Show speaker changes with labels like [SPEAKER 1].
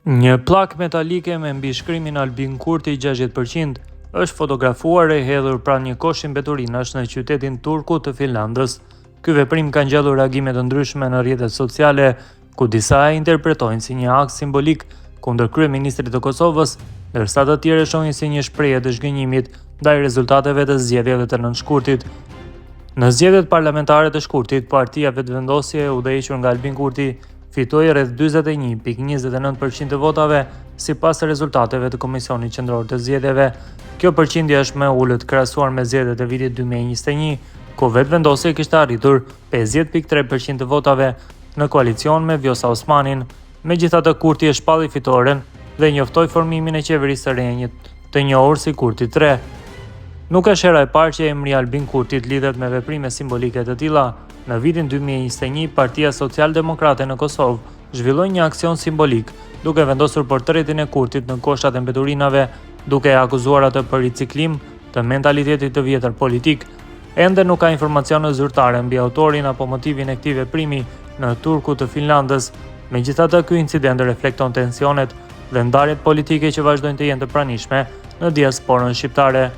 [SPEAKER 1] Një plak metalike me mbishkrimin Albin Kurti 60% është fotografuar e hedhur pranë një koshi mbeturinash në qytetin turku të Finlandës. Ky veprim ka ngjallur reagime të ndryshme në rrjetet sociale, ku disa e interpretojnë si një akt simbolik kundër kryeministrit të Kosovës, ndërsa të tjerë e shohin si një shprehje të zhgënjimit ndaj rezultateve të zgjedhjeve të nëntëshkurtit. Në zgjedhjet parlamentare të shkurtit, partia Vetëvendosje u udhëhequr nga Albin Kurti fitoi rreth 41.29% të votave sipas rezultateve të Komisionit Qendror të Zgjedhjeve. Kjo përqindje është më e ulët krahasuar me zgjedhjet e vitit 2021, ku Vetëvendosje kishte arritur 50.3% të votave në koalicion me Vjosa Osmanin. Megjithatë, Kurti e shpalli fitoren dhe njoftoi formimin e qeverisë së re të njohur si Kurti 3. Nuk është hera e parë që emri Albin Kurtit lidhet me veprime simbolike të tilla. Në vitin 2021, Partia Social-Demokrate në Kosovë zhvilloi një aksion simbolik, duke vendosur portretin e Kurtit në koshat e mbeturinave, duke e akuzuar atë për riciklim të mentalitetit të vjetër politik. Ende nuk ka informacione zyrtare mbi autorin apo motivin e këtij veprimi në Turku të Finlandës. Megjithatë, ky incident reflekton tensionet dhe ndarjet politike që vazhdojnë të jenë të pranishme në diasporën shqiptare.